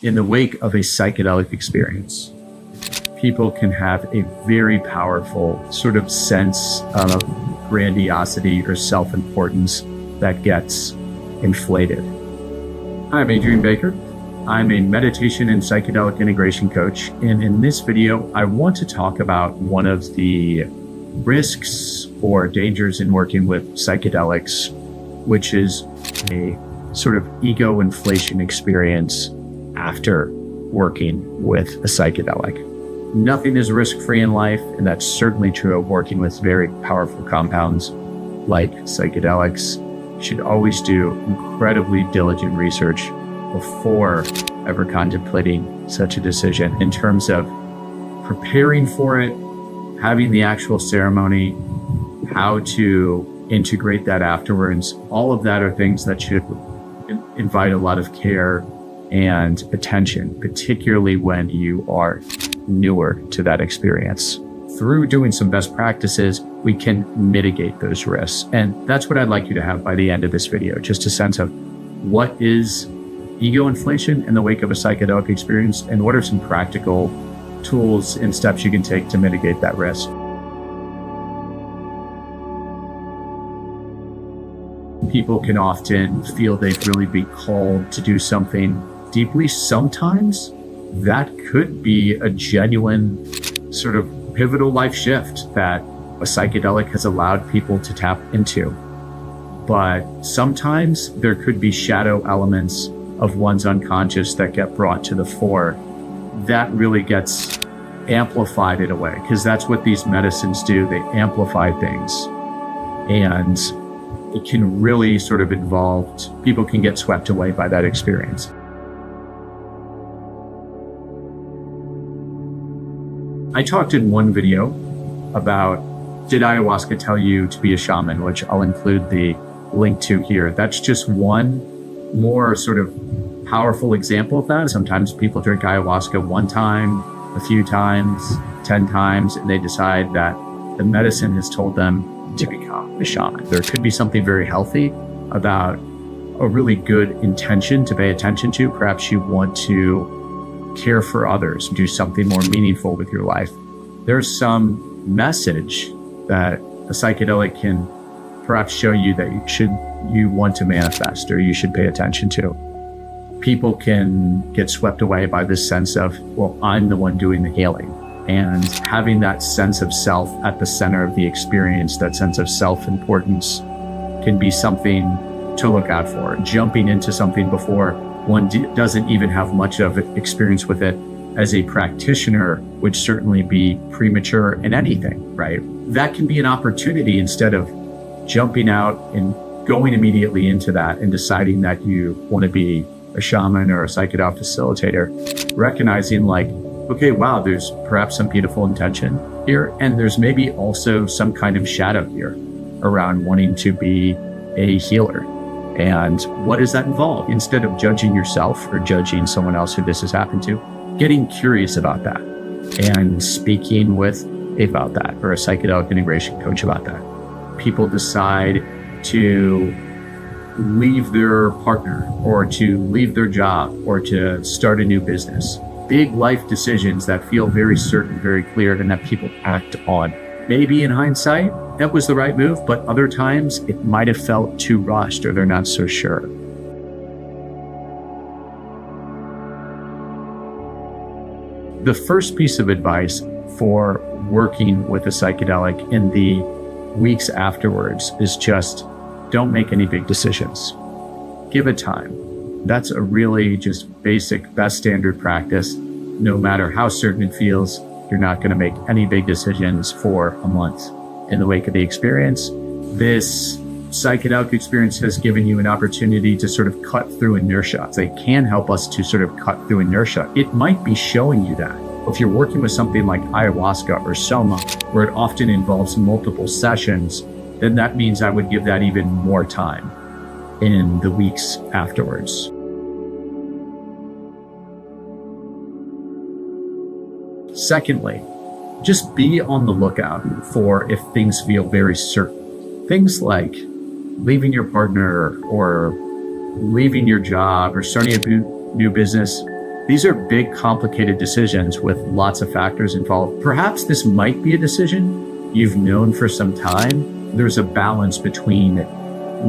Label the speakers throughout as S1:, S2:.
S1: In the wake of a psychedelic experience, people can have a very powerful sort of sense of grandiosity or self-importance that gets inflated. I'm Adrian Baker. I'm a meditation and psychedelic integration coach. And in this video, I want to talk about one of the risks or dangers in working with psychedelics, which is a sort of ego inflation experience after working with a psychedelic. Nothing is risk-free in life, and that's certainly true of working with very powerful compounds like psychedelics. You should always do incredibly diligent research before ever contemplating such a decision in terms of preparing for it, having the actual ceremony, how to integrate that afterwards. All of that are things that should invite a lot of care and attention, particularly when you are newer to that experience. Through doing some best practices, we can mitigate those risks. And that's what I'd like you to have by the end of this video, just a sense of what is ego inflation in the wake of a psychedelic experience, and what are some practical tools and steps you can take to mitigate that risk. People can often feel they've really been called to do something deeply. Sometimes that could be a genuine sort of pivotal life shift that a psychedelic has allowed people to tap into. But sometimes there could be shadow elements of one's unconscious that get brought to the fore. That really gets amplified in a way, because that's what these medicines do. They amplify things. And it can really sort of people can get swept away by that experience. I talked in one video about, did ayahuasca tell you to be a shaman, which I'll include the link to here. That's just one more sort of powerful example of that. Sometimes people drink ayahuasca one time, a few times, 10 times, and they decide that the medicine has told them to become a shaman. There could be something very healthy about a really good intention to pay attention to. Perhaps you want to care for others, do something more meaningful with your life. There's some message that a psychedelic can perhaps show you that you want to manifest, or you should pay attention to. People can get swept away by this sense of, well, I'm the one doing the healing. And having that sense of self at the center of the experience, that sense of self-importance, can be something to look out for. Jumping into something before one doesn't even have much of experience with it as a practitioner would certainly be premature in anything, right? That can be an opportunity, instead of jumping out and going immediately into that and deciding that you want to be a shaman or a psychedelic facilitator, recognizing like, okay, wow, there's perhaps some beautiful intention here, and there's maybe also some kind of shadow here around wanting to be a healer. And what does that involve? Instead of judging yourself or judging someone else who this has happened to, getting curious about that and speaking with about that, or a psychedelic integration coach about that. People decide to leave their partner, or to leave their job, or to start a new business. Big life decisions that feel very certain, very clear, and that people act on. Maybe in hindsight, that was the right move, but other times it might have felt too rushed, or they're not so sure. The first piece of advice for working with a psychedelic in the weeks afterwards is just don't make any big decisions. Give it time. That's a really just basic, best standard practice. No matter how certain it feels, you're not going to make any big decisions for a month. In the wake of the experience, this psychedelic experience has given you an opportunity to sort of cut through inertia. They can help us to sort of cut through inertia. It might be showing you that. If you're working with something like ayahuasca or soma, where it often involves multiple sessions, then that means I would give that even more time in the weeks afterwards. Secondly, just be on the lookout for if things feel very certain. Things like leaving your partner or leaving your job or starting a new business. These are big, complicated decisions with lots of factors involved. Perhaps this might be a decision you've known for some time. There's a balance between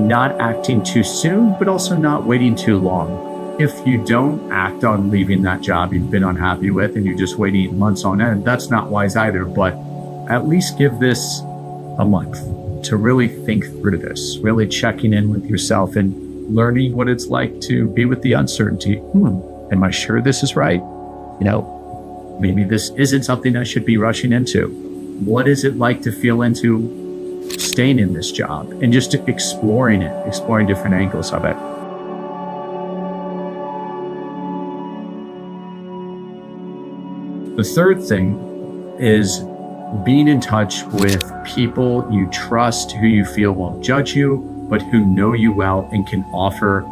S1: not acting too soon, but also not waiting too long. If you don't act on leaving that job you've been unhappy with and you're just waiting months on end, that's not wise either. But at least give this a month to really think through this, really checking in with yourself and learning what it's like to be with the uncertainty. Am I sure this is right? Maybe this isn't something I should be rushing into. What is it like to feel into staying in this job and just exploring different angles of it? The third thing is being in touch with people you trust, who you feel won't judge you, but who know you well and can offer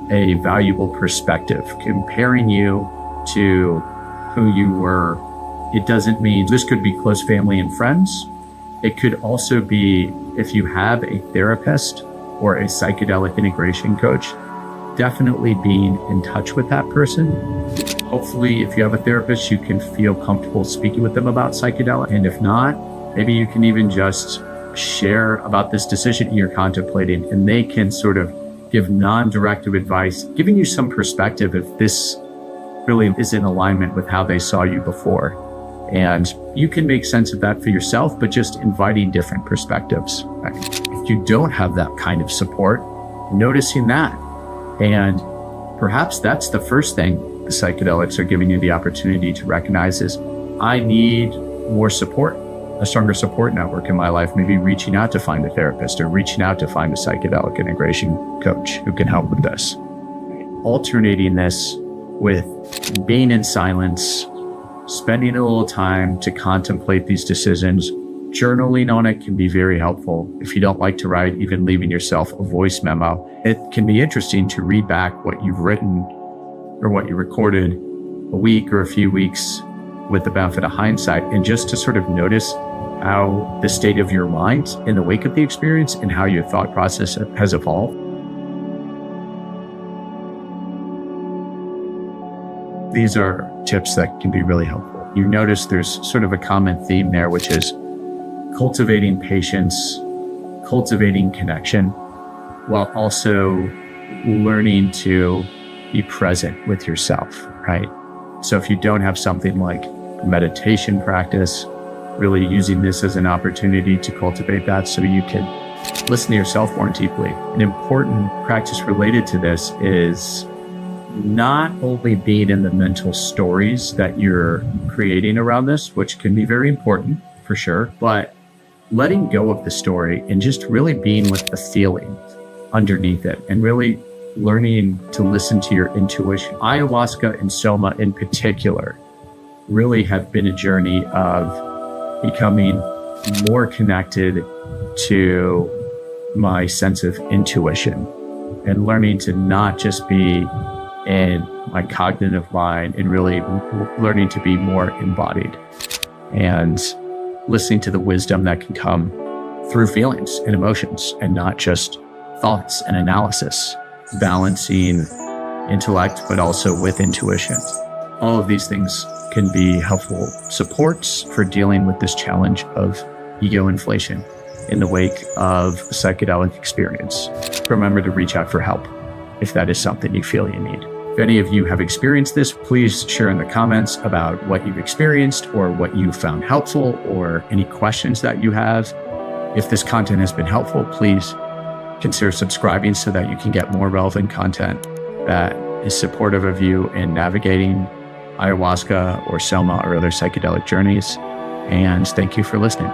S1: a valuable perspective. Comparing you to who you were, it doesn't mean this could be close family and friends. It could also be if you have a therapist or a psychedelic integration coach, definitely being in touch with that person. Hopefully, if you have a therapist, you can feel comfortable speaking with them about psychedelic. And if not, maybe you can even just share about this decision you're contemplating, and they can sort of give non-directive advice, giving you some perspective if this really is in alignment with how they saw you before. And you can make sense of that for yourself, but just inviting different perspectives. Right? If you don't have that kind of support, noticing that. And perhaps that's the first thing the psychedelics are giving you the opportunity to recognize is, I need more support, a stronger support network in my life, maybe reaching out to find a therapist or reaching out to find a psychedelic integration coach who can help with this. Alternating this with being in silence, spending a little time to contemplate these decisions, journaling on it can be very helpful. If you don't like to write, even leaving yourself a voice memo, it can be interesting to read back what you've written or what you recorded a week or a few weeks with the benefit of hindsight, and just to sort of notice how the state of your mind in the wake of the experience and how your thought process has evolved. These are tips that can be really helpful. You notice there's sort of a common theme there, which is cultivating patience, cultivating connection, while also learning to be present with yourself, right? So if you don't have something like meditation practice, really using this as an opportunity to cultivate that so you can listen to yourself more deeply. An important practice related to this is not only being in the mental stories that you're creating around this, which can be very important for sure, but letting go of the story and just really being with the feeling underneath it and really learning to listen to your intuition. Ayahuasca and Soma in particular really have been a journey of becoming more connected to my sense of intuition and learning to not just be in my cognitive mind and really learning to be more embodied and listening to the wisdom that can come through feelings and emotions and not just thoughts and analysis, balancing intellect, but also with intuition. All of these things can be helpful supports for dealing with this challenge of ego inflation in the wake of a psychedelic experience. Remember to reach out for help if that is something you feel you need. If any of you have experienced this, please share in the comments about what you've experienced or what you found helpful or any questions that you have. If this content has been helpful, please consider subscribing so that you can get more relevant content that is supportive of you in navigating ayahuasca or Soma or other psychedelic journeys. And thank you for listening.